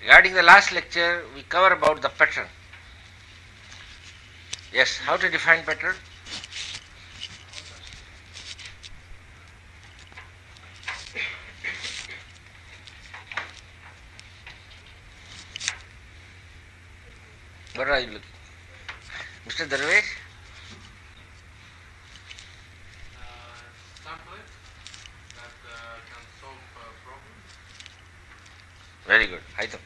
Regarding the last lecture, we cover about the pattern. Yes, how to define pattern? What are you looking? Mr. Darvesh? Template that can solve problems. Very good. Haitham.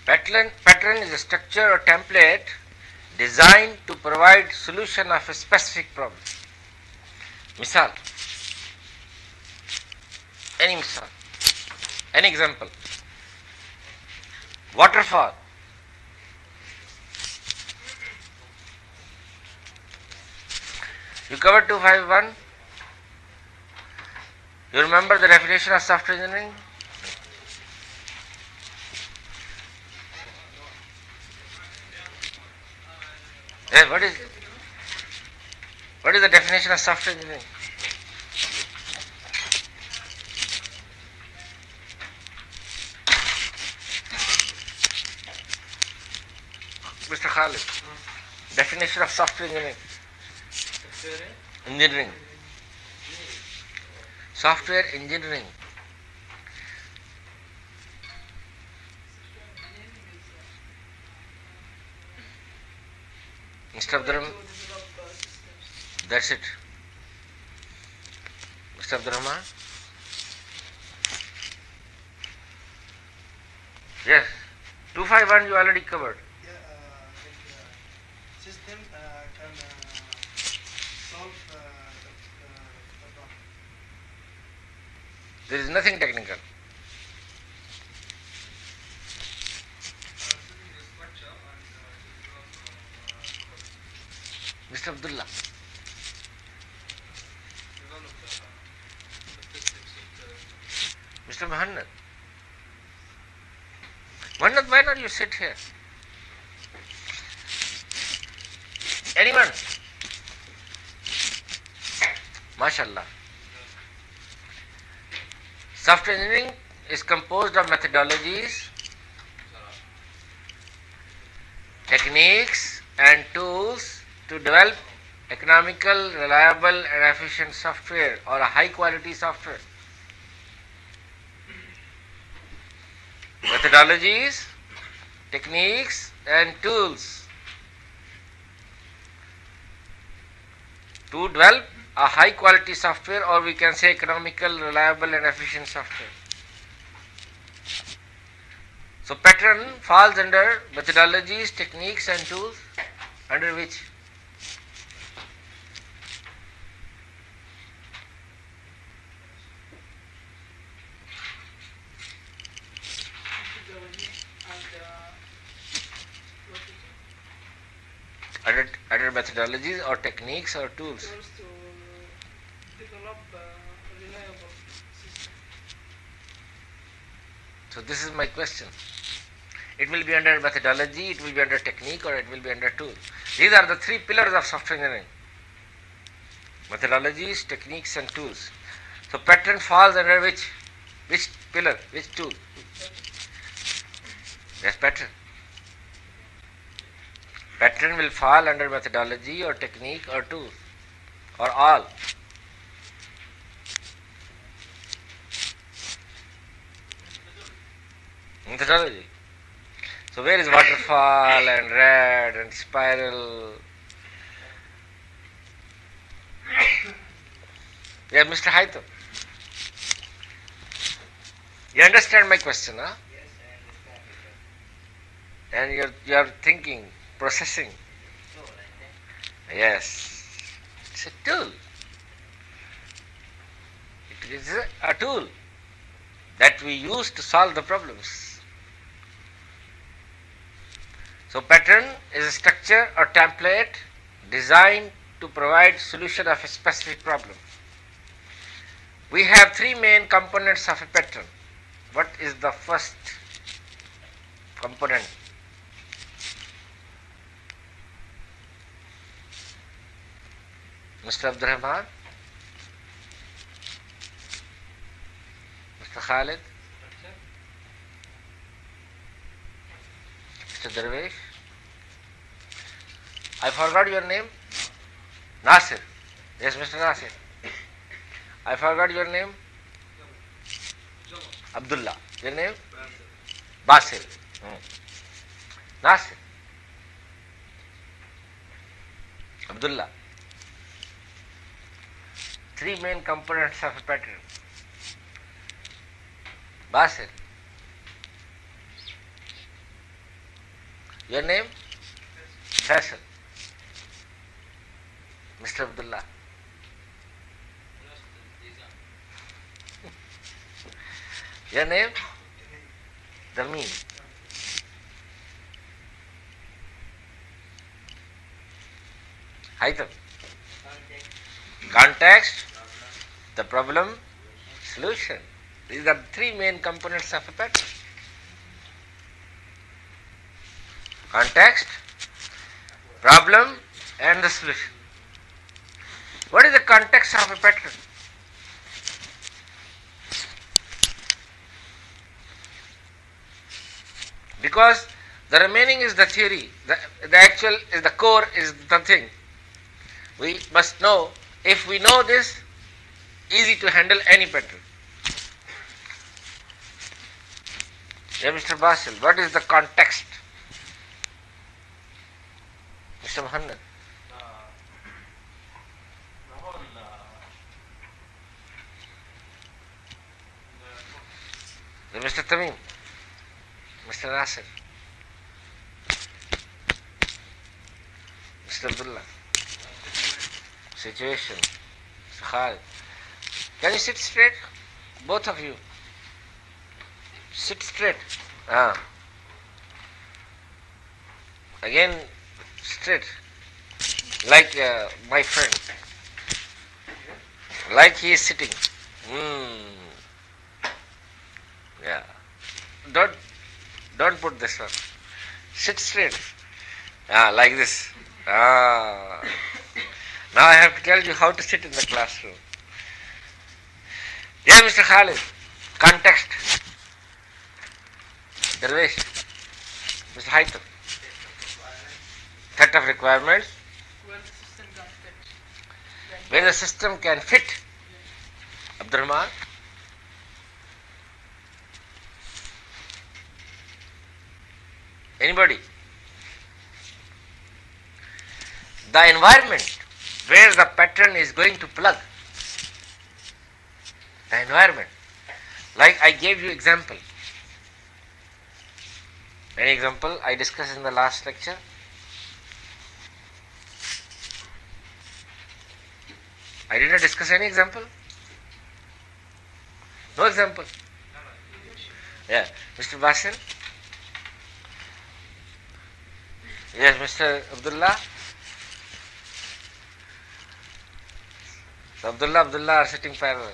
Pattern is a structure or template designed to provide solution of a specific problem. Misal. Any misal. Any example. Waterfall. You covered 251. You remember the definition of software engineering? Yes, what is the definition of software engineering? Mr. Khalid. Definition of software engineering. Engineering. Software engineering. Mr. Abdurrahman. That's it. Mr. Abdurrahman. Yes. 251 you already covered. System can solve the problem. There is nothing technical. Mr. Abdullah. Mr. Muhammad. Muhammad, why not you sit here? Anyone? MashaAllah. Software engineering is composed of methodologies, techniques and tools to develop economical, reliable and efficient software or a high quality software. Methodologies, techniques and tools to develop a high quality software, or we can say economical, reliable and efficient software. So pattern falls under methodologies, techniques and tools, under which? Under methodologies or techniques or tools. To develop a reliable system. So this is my question. It will be under methodology, it will be under technique, or it will be under tool. These are the three pillars of software engineering. Methodologies, techniques and tools. So pattern falls under which pillar, which tool? Yes, pattern. Pattern will fall under methodology or technique or tool, or all. Methodology. So where is waterfall and red and spiral? Yeah, Mr. Haitham. You understand my question, huh? Yes, I understand. And you are thinking, processing. So, like that. Yes, it's a tool. It is a tool that we use to solve the problems. So pattern is a structure or template designed to provide solution of a specific problem. We have three main components of a pattern. What is the first component? Mr. Abdurrahman? Mr. Khalid? Mr. Darvesh? I forgot your name. Nasir. Yes, Mr. Nasir. I forgot your name. Abdullah. Your name? Basil. Nasir. Abdullah. Three main components of a pattern. Basil. Your name? Faisal. Mr. Abdullah. Your name? Dameen. Item. Context, the problem, solution. These are three main components of a pattern. Context, problem, and the solution. What is the context of a pattern? Because the remaining is the theory, the actual is the core, is the thing. We must know, if we know this, easy to handle any pattern. Yeah, Mr. Basil, what is the context? Mr. Muhammad. The whole Yeah, Mr. Tamim. Mr. Nasir. Mr. Abdullah. Situation. Mr. Khalid. Can you sit straight? Both of you. Sit straight. Again, straight. Like my friend. Like he is sitting. Yeah. Don't put this one. Sit straight. Like this. Now I have to tell you how to sit in the classroom. Yeah, Mr. Khalid. Context. Darvesh. Mr. Haitam. Set of requirements. Where the system Where the system can can fit. fit. Abdurrahman. Anybody? The environment where the pattern is going to plug. The environment. Like I gave you example. Any example I discussed in the last lecture? I did not discuss any example? No example? Yeah. Mr. Basil? Yes, Mr. Abdullah? So Abdullah are sitting parallel.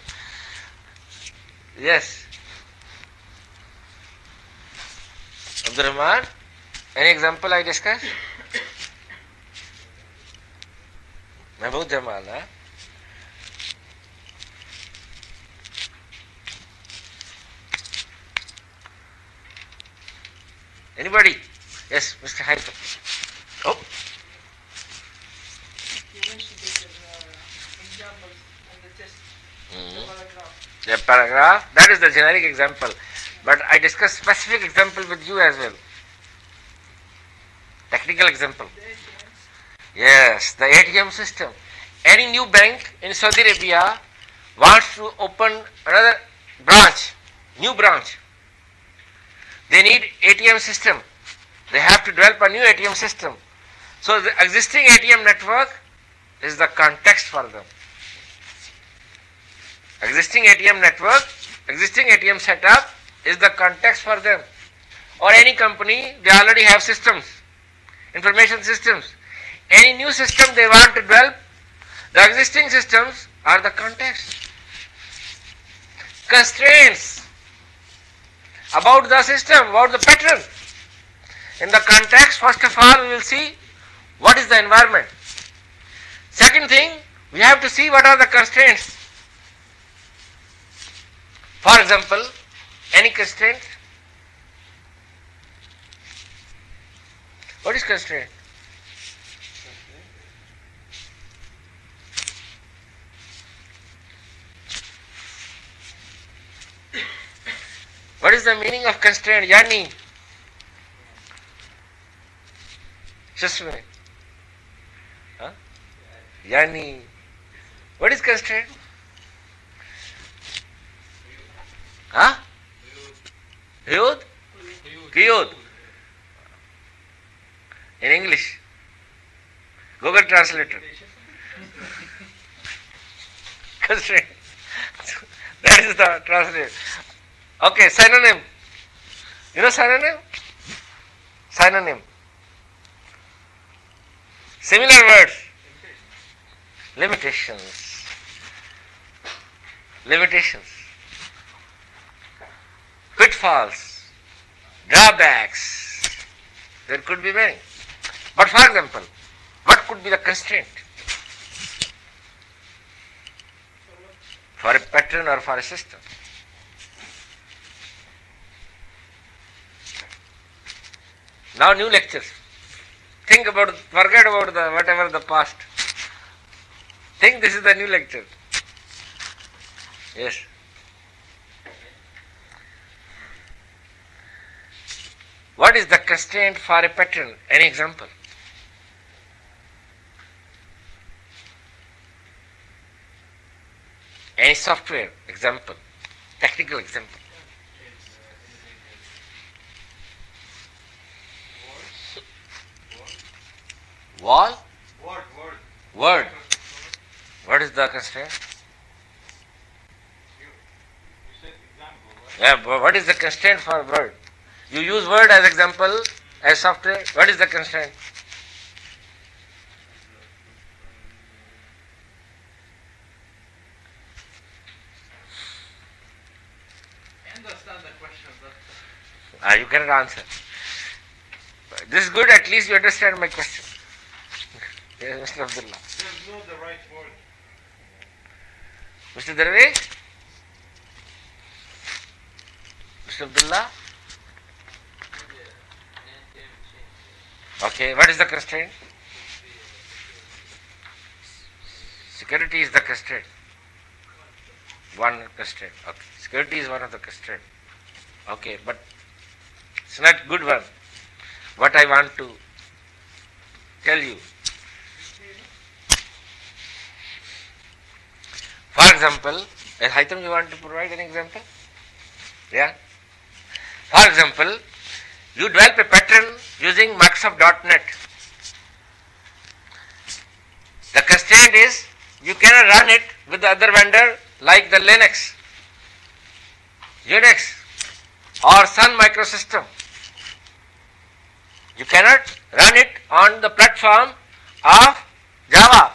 Yes. Abdurrahman? Any example I discussed? Mahmood Jamal, huh? Anybody? Yes, Mr. Haitam. Oh. You mentioned this examples in the test. The paragraph. The paragraph, that is the generic example. But I discussed specific example with you as well. Technical example. The ATMs. Yes, the ATM system. Any new bank in Saudi Arabia wants to open another branch, new branch. They need ATM system. They have to develop a new ATM system. So the existing ATM network is the context for them. Existing ATM network, existing ATM setup is the context for them. Or any company, they already have systems, information systems. Any new system they want to develop, the existing systems are the context. Constraints about the system, about the pattern. In the context, first of all, we will see what is the environment. Second thing, we have to see what are the constraints. For example, any constraint? What is constraint? What is the meaning of constraint? Yani? Just a minute. Huh? Yani. What is constraint? Huh? Yud? Kiyud. In English. Google Translator. Constraint. That is the translation. Okay, synonym. You know synonym? Synonym. Similar words. Limitations. Limitations. Pitfalls. Drawbacks. There could be many. But for example, what could be the constraint? For a pattern or for a system? Now new lectures. Think about, forget about the whatever the past. Think this is the new lecture. Yes. What is the constraint for a pattern? Any example? Any software example? Technical example? Wall? Word. What is the constraint? You said example, right? Yeah, but what is the constraint for word? You use word as example, as software. What is the constraint? I understand the question, but You cannot answer. This is good, at least you understand my question. Yes, Mr. Abdullah. there's no the right word. Mr. Darvesh? Mr. Abdullah? Okay, what is the constraint? Security is the constraint. One constraint. Okay. Security is one of the constraint. Okay, but it's not good one. What I want to tell you. For example, Haitham, you want to provide an example? Yeah? For example, you develop a pattern using Microsoft.NET. The constraint is you cannot run it with the other vendor like the Linux, Unix or Sun microsystem. You cannot run it on the platform of Java,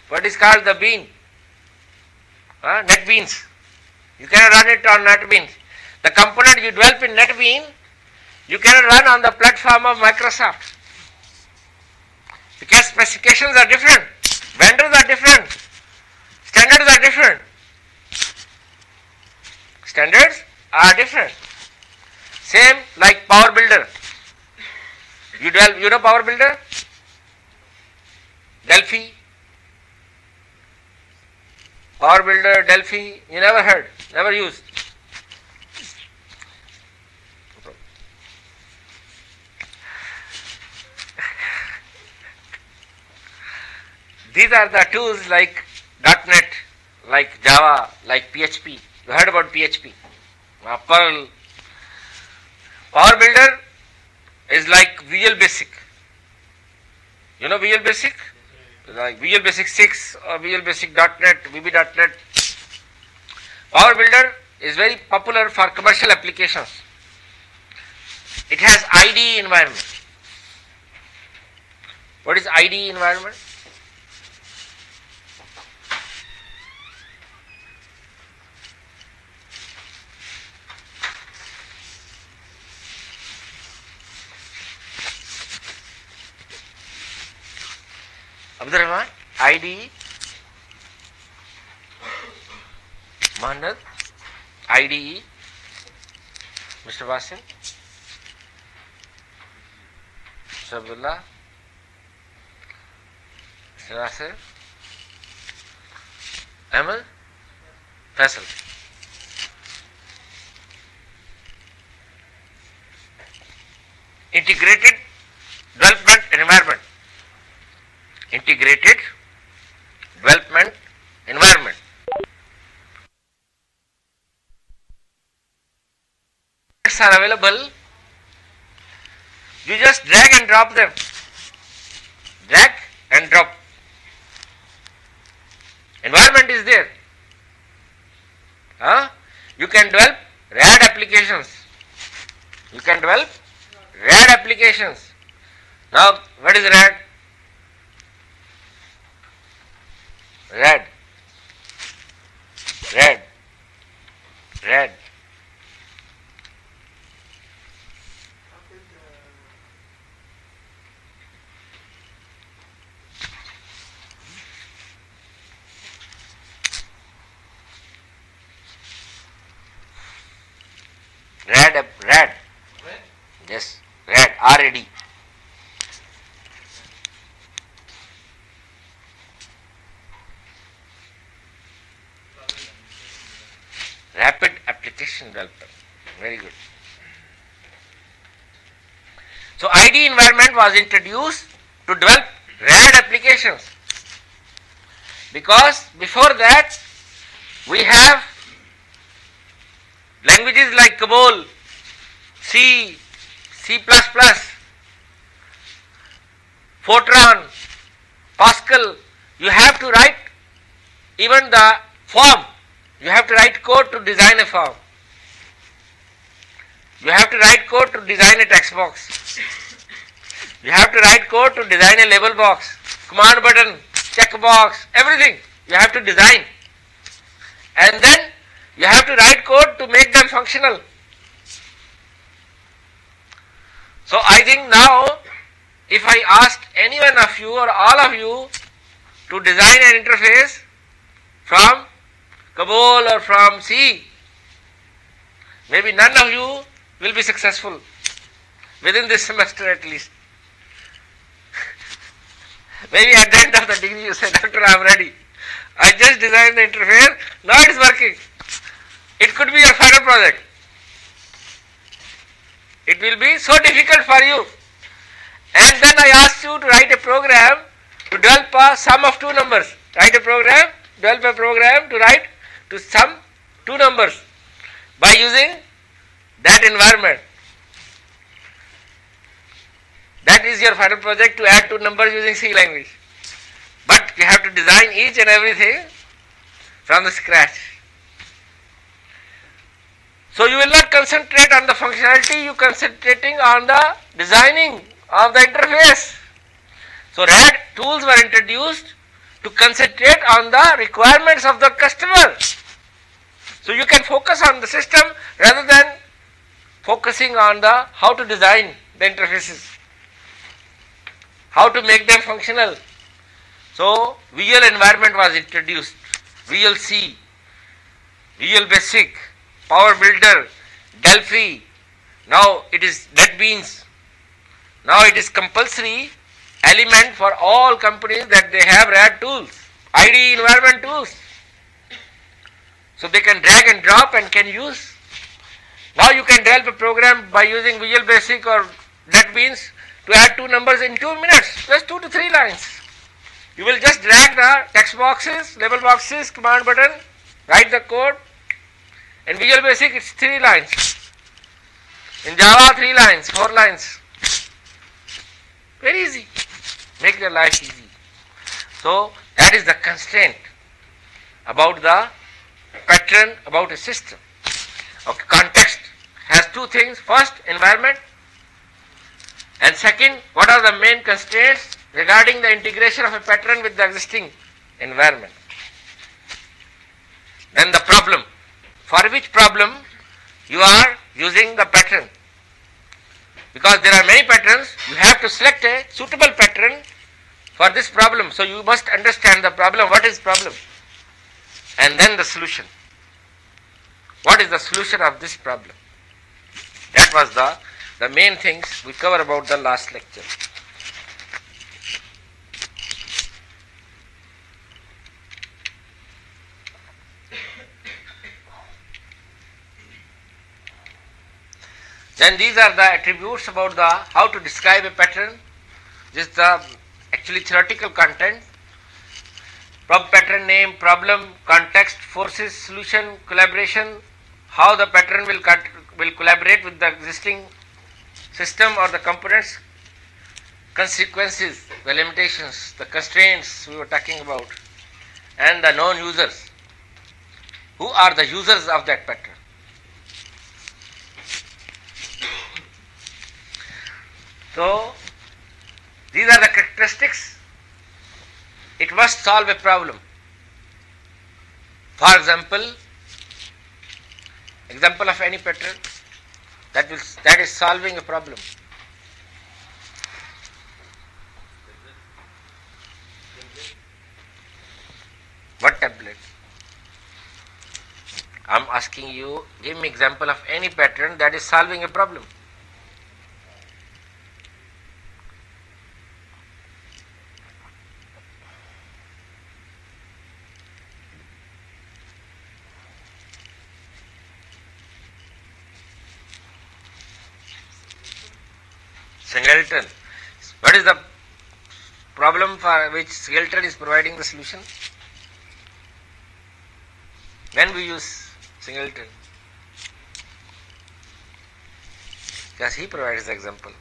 what is called the bean, NetBeans. You cannot run it on NetBeans. The component you develop in NetBeans, you cannot run on the platform of Microsoft. Because specifications are different, vendors are different, standards are different. Standards are different. Same like Power Builder. You know Power Builder? Delphi? Power Builder, Delphi, you never heard, never used. These are the tools like .NET, like Java, like PHP. You heard about PHP, Perl. Power Builder is like Visual Basic. You know Visual Basic? Like Visual Basic 6 or Visual Basic .NET, VB.NET. Power Builder is very popular for commercial applications. It has IDE environment. What is IDE environment? Abdurrahman, IDE, Mohammed, IDE. Mr. Wasim, Mr. Abdullah, Mr. Nasir, Ahmed, Faisal. Integrated development environment. Integrated development environment. Are available, you just drag and drop them. Drag and drop. Environment is there. You can develop RAD applications. You can develop RAD applications. Now, what is RAD? RAD. RAD. RAD. RAD. Yes, RAD, R-A-D. Rapid application development. Very good. So, ID environment was introduced to develop RAD applications, because before that we have languages like COBOL, C, C++, Fortran, Pascal. You have to write even the form. You have to write code to design a form. You have to write code to design a text box. You have to write code to design a label box, command button, check box, everything you have to design. And then you have to write code to make them functional. So I think now, if I asked any one of you or all of you to design an interface from COBOL or from C, maybe none of you will be successful within this semester at least. Maybe at the end of the degree you say, Doctor, I am ready. I just designed the interface, now it is working. It could be your final project. It will be so difficult for you. And then I asked you to write a program to develop a sum of two numbers. Write a program, develop a program to write to sum two numbers by using that environment. That is your final project, to add two numbers using C language. But you have to design each and everything from the scratch. So you will not concentrate on the functionality, you concentrating on the designing of the interface. So RAD tools were introduced to concentrate on the requirements of the customer. So you can focus on the system rather than focusing on the how to design the interfaces, how to make them functional. So Visual environment was introduced, Visual C, Visual Basic, Power Builder, Delphi. Now it is NetBeans. Now it is compulsory element for all companies that they have RAD tools, IDE environment tools. So they can drag and drop and can use. Now you can develop a program by using Visual Basic or NetBeans to add two numbers in 2 minutes, just 2 to 3 lines. You will just drag the text boxes, label boxes, command button, write the code. In Visual Basic it's 3 lines. In Java 3 lines, 4 lines. Very easy. Make your life easy. So that is the constraint about the pattern, about a system. Okay, context has two things. First, environment, and second, what are the main constraints regarding the integration of a pattern with the existing environment. Then the problem. For which problem you are using the pattern. Because there are many patterns, you have to select a suitable pattern for this problem. So you must understand the problem, what is problem, and then the solution. what is the solution of this problem. That was the main things we cover about the last lecture. Then these are the attributes about the how to describe a pattern. This is the actually theoretical content. Pattern name, problem, context, forces, solution, collaboration, how the pattern will collaborate with the existing system or the components, consequences, the limitations, the constraints we were talking about, and the known users. Who are the users of that pattern? So, these are the characteristics. It must solve a problem. For example of any pattern that is solving a problem. What template? I am asking you, give me example of any pattern that is solving a problem. Singleton. What is the problem for which Singleton is providing the solution? When we use Singleton? Because he provides the example.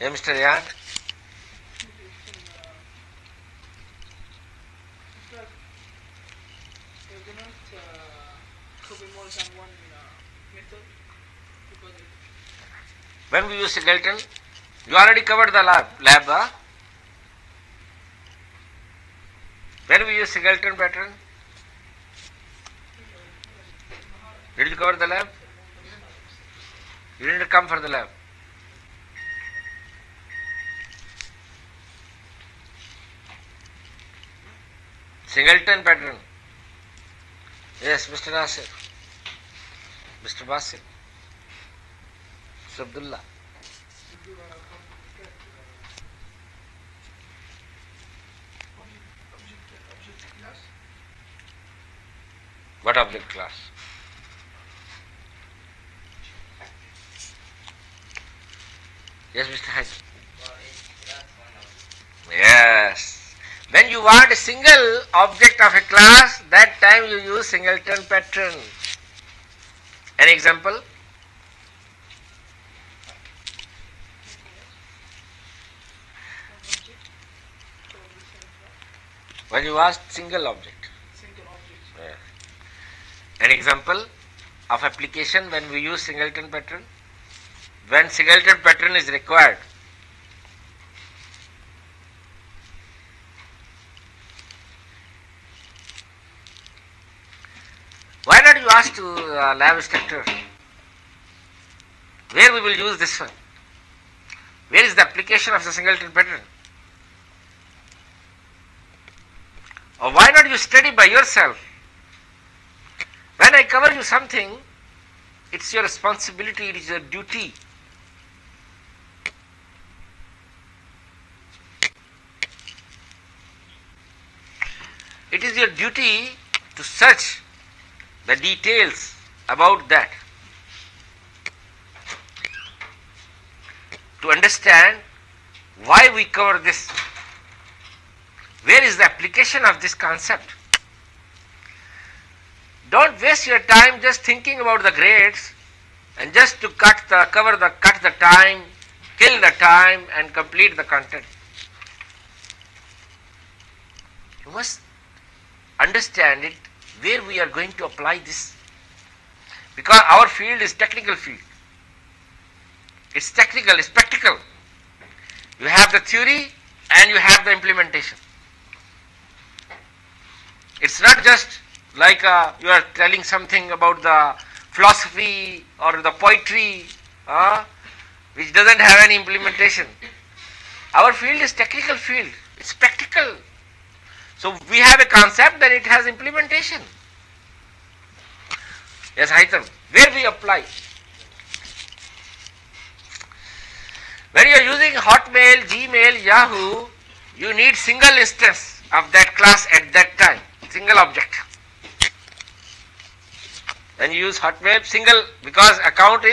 Yeah, Mr. Yan? When we use Singleton, you already covered the lab, huh? When we use Singleton pattern, did you cover the lab? You didn't come for the lab. Singleton pattern. Yes, Mr. Nasir, Mr. Basil, Mr. Abdullah. What object class? Yes, Mr. Haj. Yes. When you want a single object of a class, that time you use Singleton pattern. An example? When you ask single object. An example of application when we use Singleton pattern. When Singleton pattern is required. Why not you ask to lab instructor? Where we will use this one? Where is the application of the Singleton pattern? Or why not you study by yourself? When I cover you something, it's your responsibility, it is your duty. It is your duty to search the details about that, to understand why we cover this, where is the application of this concept. Don't waste your time just thinking about the grades and just to cut the time, kill the time and complete the content. You must understand it, where we are going to apply this, because our field is technical field. It's technical, it's practical. You have the theory and you have the implementation. It's not just like you are telling something about the philosophy or the poetry which doesn't have any implementation. Our field is technical field, it's practical. So we have a concept, then it has implementation. Yes, Haitham. Where we apply? When you are using Hotmail, Gmail, Yahoo, you need single instance of that class at that time, single object. When you use Hotmail, single, because account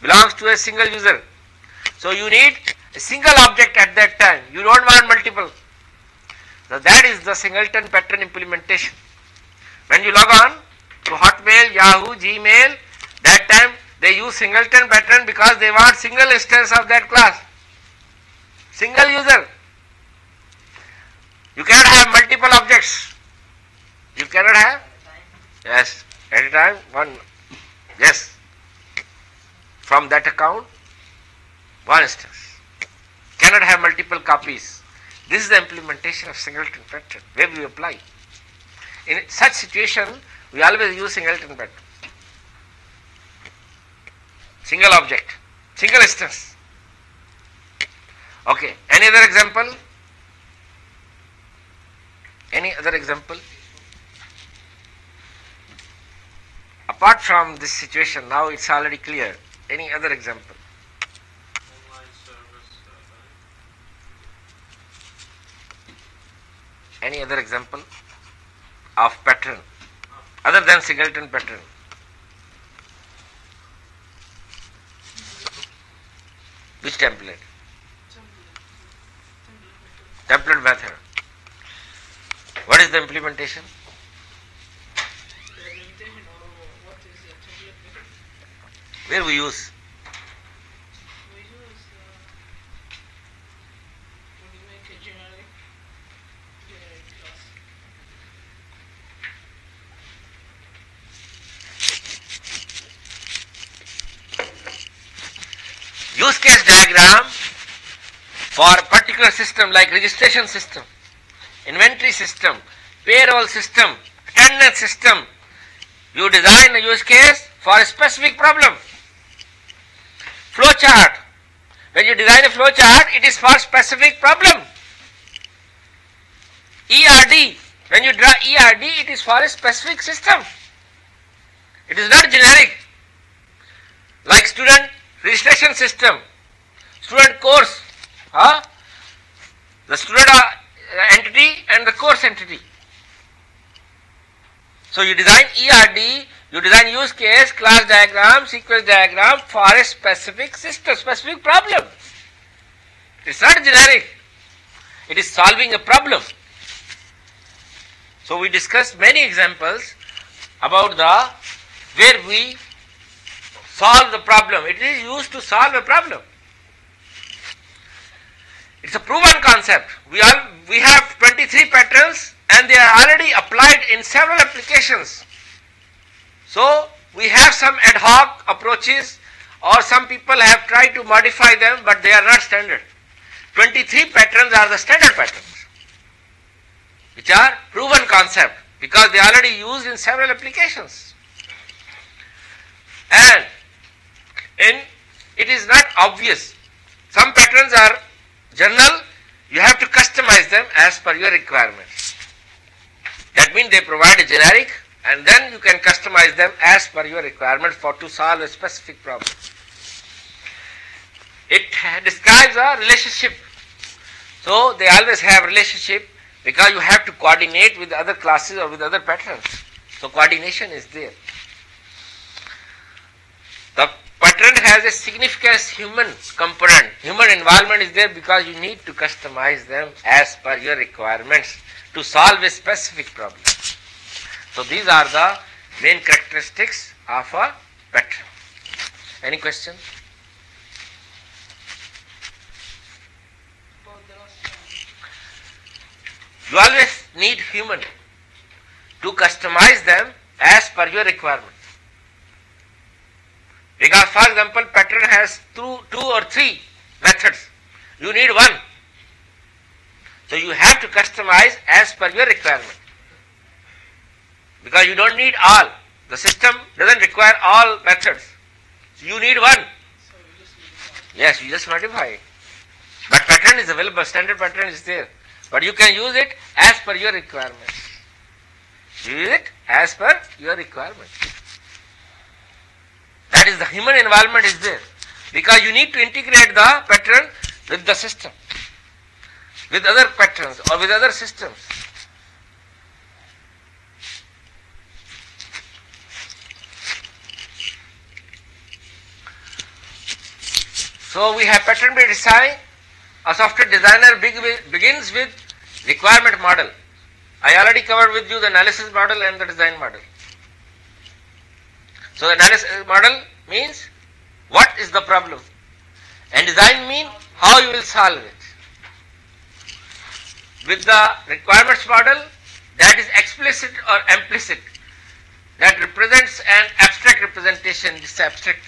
belongs to a single user. So you need a single object at that time. You don't want multiple. So that is the singleton pattern implementation. When you log on to Hotmail, Yahoo, Gmail, that time they use singleton pattern because they want single instance of that class. Single user. You cannot have multiple objects. You cannot have? Yes. At a time, one. Yes. From that account, one instance. Cannot have multiple copies. This is the implementation of singleton pattern, where we apply. In such situation, we always use singleton pattern. Single object, single instance. Okay. Any other example? Any other example? Apart from this situation, now it's already clear. Any other example? Online service. Any other example of pattern other than singleton pattern? Which template? Template method. What is the implementation? The limitation or what is the template method? Where we use? We use when you make a generic class. Use case diagram for a particular system like registration system, inventory system, payroll system, attendance system. You design a use case for a specific problem. Flow chart. When you design a flow chart, it is for specific problem. ERD. When you draw ERD, it is for a specific system. It is not generic. Like student registration system, student course, the student entity and the course entity. So you design ERD, you design use case, class diagram, sequence diagram for a specific system, specific problem. It's not generic. It is solving a problem. So we discussed many examples about where we solve the problem. It is used to solve a problem. It's a proven concept. We have 23 patterns and they are already applied in several applications. So we have some ad hoc approaches, or some people have tried to modify them, but they are not standard. 23 patterns are the standard patterns, which are proven concept because they are already used in several applications. And it is not obvious. Some patterns are general, you have to customize them as per your requirements. That means they provide a generic and then you can customize them as per your requirement to solve a specific problem. It describes a relationship. So they always have relationship because you have to coordinate with other classes or with other patterns. So coordination is there. The pattern has a significant human component. Human involvement is there because you need to customize them as per your requirements to solve a specific problem. So these are the main characteristics of a pattern. Any question? You always need human to customize them as per your requirement. Because for example, pattern has two or three methods. You need one. So you have to customize as per your requirement. Because you don't need all. The system doesn't require all methods. So you need one. Yes, you just modify it. But pattern is available, standard pattern is there. But you can use it as per your requirements. Use it as per your requirements. That is, the human involvement is there, because you need to integrate the pattern with the system, with other patterns or with other systems. So we have pattern based design. A software designer begins with requirement model. I already covered with you the analysis model and the design model. So the analysis model means what is the problem, and design means how you will solve it. With the requirements model, that is explicit or implicit, that represents an abstract representation. This is abstract.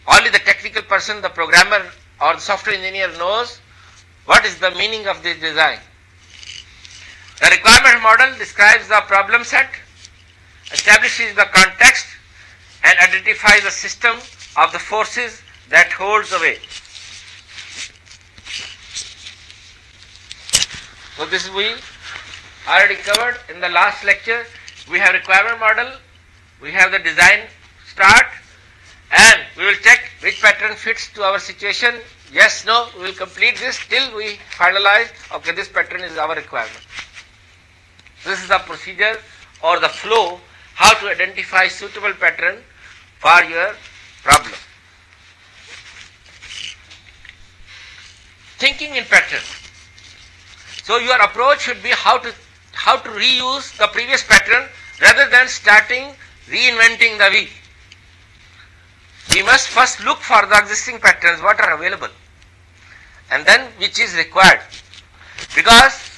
Only the technical person, the programmer or the software engineer knows what is the meaning of this design. The requirement model describes the problem set, establishes the context, and identifies the system of the forces that holds the way. So this we already covered in the last lecture. We have requirement model, we have the design start, and we will check which pattern fits to our situation. Yes, no, we will complete this till we finalize, okay, this pattern is our requirement. This is the procedure or the flow, how to identify suitable pattern for your problem. Thinking in pattern. So your approach should be how to reuse the previous pattern rather than starting reinventing the wheel. We must first look for the existing patterns, what are available, and then which is required. Because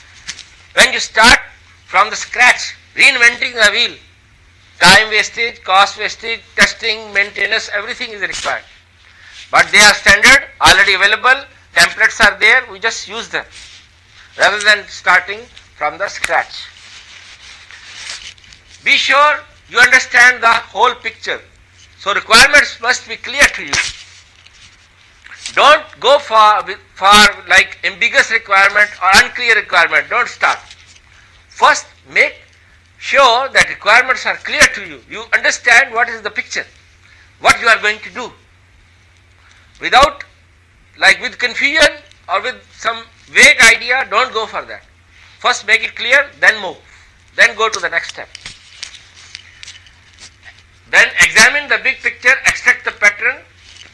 when you start from the scratch, reinventing the wheel, time wastage, cost wastage, testing, maintenance, everything is required. But they are standard, already available, templates are there, we just use them rather than starting from the scratch. Be sure you understand the whole picture. So requirements must be clear to you. Don't go for like ambiguous requirement or unclear requirement. Don't start. First make sure that requirements are clear to you. You understand what is the picture, what you are going to do. Without, like with confusion or with some vague idea, don't go for that. First make it clear, then move. Then go to the next step. Then examine the big picture, extract the pattern.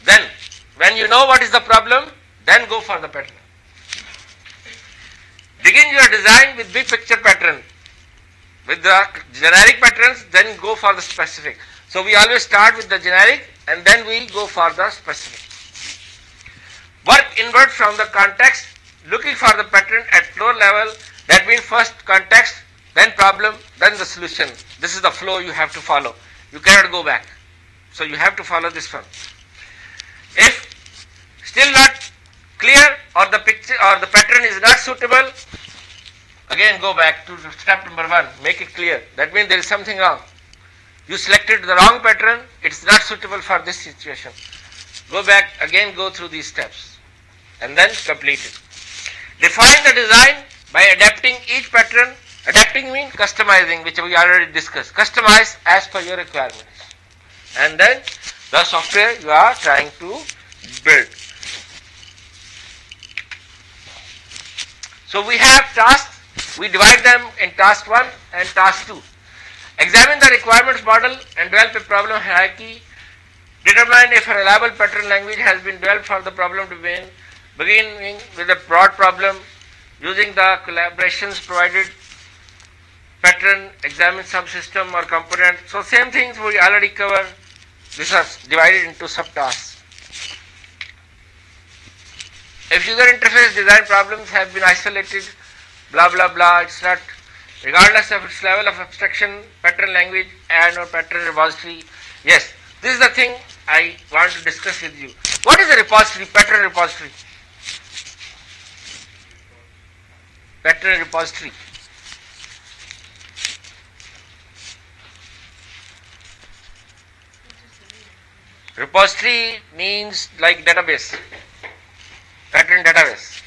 Then when you know what is the problem, then go for the pattern. Begin your design with big picture pattern. With the generic patterns, then go for the specific. So we always start with the generic and then we go for the specific. Work inward from the context, looking for the pattern at floor level. That means first context, then problem, then the solution. This is the flow you have to follow. You cannot go back. So you have to follow this one. If still not clear or the picture or the pattern is not suitable, again go back to step number 1. Make it clear. That means there is something wrong. You selected the wrong pattern. It is not suitable for this situation. Go back again. Go through these steps and then complete it. Define the design by adapting each pattern. Adapting means customizing, which we already discussed. Customize as per your requirements. And then the software you are trying to build. So we have tasks. We divide them in task 1 and task 2. Examine the requirements model and develop a problem hierarchy. Determine if a reliable pattern language has been developed for the problem domain. Beginning with a broad problem using the collaborations provided pattern, examine subsystem or component. So same things we already covered. These are divided into subtasks. If user interface design problems have been isolated, blah blah blah, it's not, regardless of its level of abstraction, pattern language and or pattern repository. Yes, this is the thing I want to discuss with you. What is a repository? Pattern repository. Pattern repository. Repository means like database, pattern database.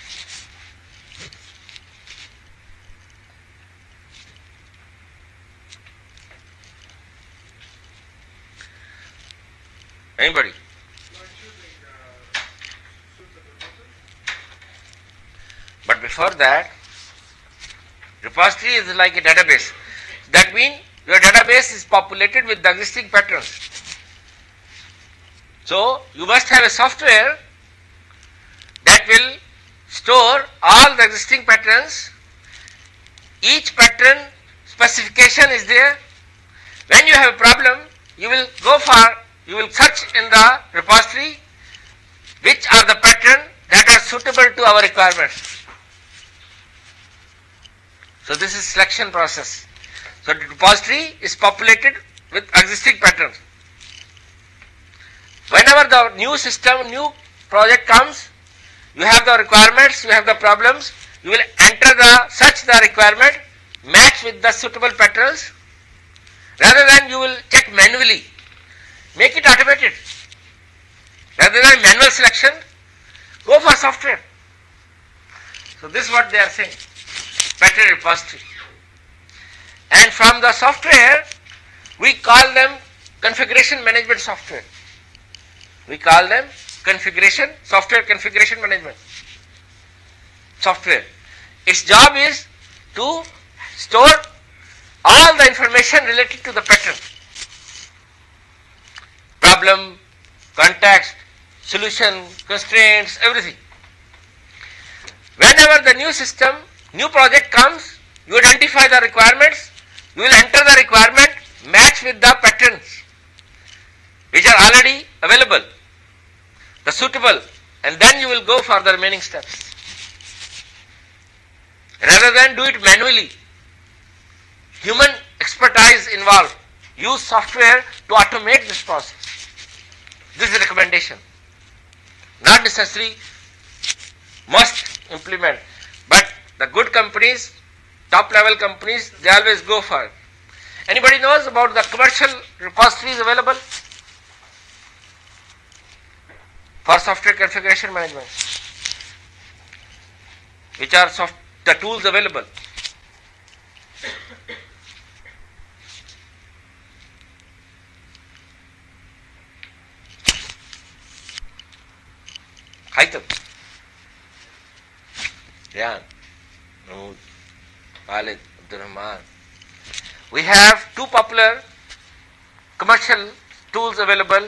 Anybody? But before that, repository is like a database. That means your database is populated with the existing patterns. So you must have a software that will store all the existing patterns. Each pattern specification is there. When you have a problem, you will search in the repository which are the patterns that are suitable to our requirements. So this is selection process. So the repository is populated with existing patterns. Whenever the new system, new project comes, you have the requirements, you have the problems, you will search the requirement, match with the suitable patterns, rather than you will check manually. Make it automated. Rather than manual selection, go for software. So this is what they are saying, pattern repository. And from the software, we call them configuration management software. We call them software configuration management software. Its job is to store all the information related to the pattern. Problem, context, solution, constraints, everything. Whenever the new project comes, you identify the requirements, you will enter the requirement, match with the patterns which are already available, the suitable, and then you will go for the remaining steps. Rather than do it manually, human expertise involved. Use software to automate this process. This is a recommendation. Not necessarily must implement, but the good companies, top level companies, they always go for it. Anybody knows about the commercial repositories available for software configuration management? Which are the tools available? Haitam, Ryan, Noor, Khalid, Abdul Rahman. We have two popular commercial tools available.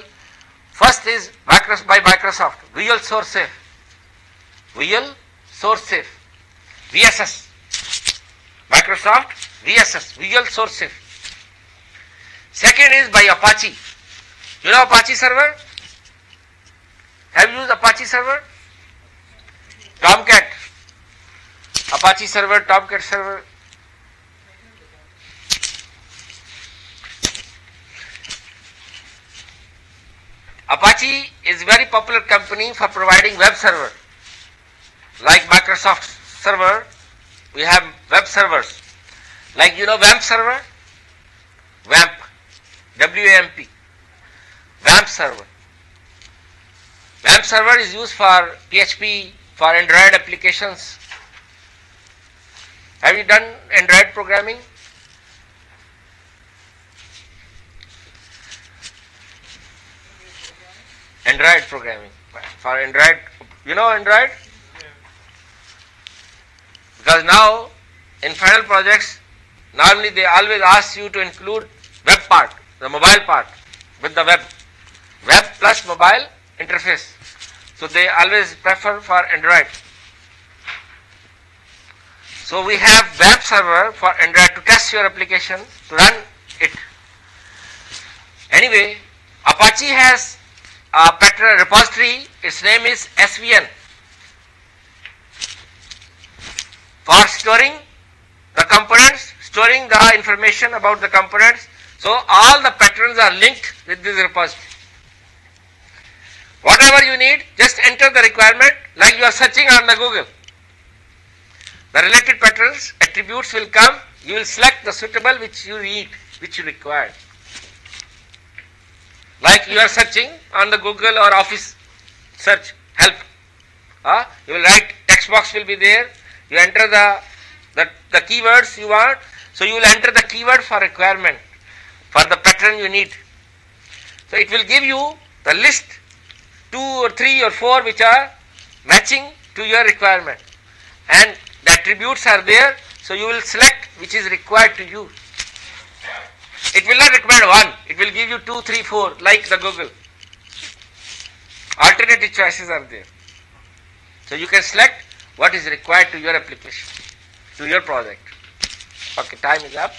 First is by Microsoft, Visual Source Safe. VSS. Microsoft VSS, Visual Source Safe. Second is by Apache. You know Apache server? Have you used Apache server? Tomcat. Apache server, Tomcat server. Apache is a very popular company for providing web server. Like Microsoft server, we have web servers. Like you know WAMP server? WAMP. W-A-M-P. WAMP server. WAMP server is used for PHP, for Android applications. Have you done Android programming? Android programming. For Android, you know Android? Because now in final projects, normally they always ask you to include web part, the mobile part with the web plus mobile interface. So they always prefer for Android. So we have web server for Android to test your application, to run it. Anyway, Apache has a pattern repository, its name is SVN, for storing the components, storing the information about the components. So all the patterns are linked with this repository. Whatever you need, just enter the requirement like you are searching on the Google. The related patterns, attributes will come, you will select the suitable which you need, which you require. Like you are searching on the Google or Office search, help. You will write, text box will be there, you enter the keywords you want, so you will enter the keyword for requirement, for the pattern you need. So it will give you the list 2 or 3 or 4 which are matching to your requirement, and the attributes are there, so you will select which is required to you. It will not recommend one, it will give you 2, 3, 4 like the Google. Alternative choices are there. So you can select what is required to your application, to your project. Okay, time is up.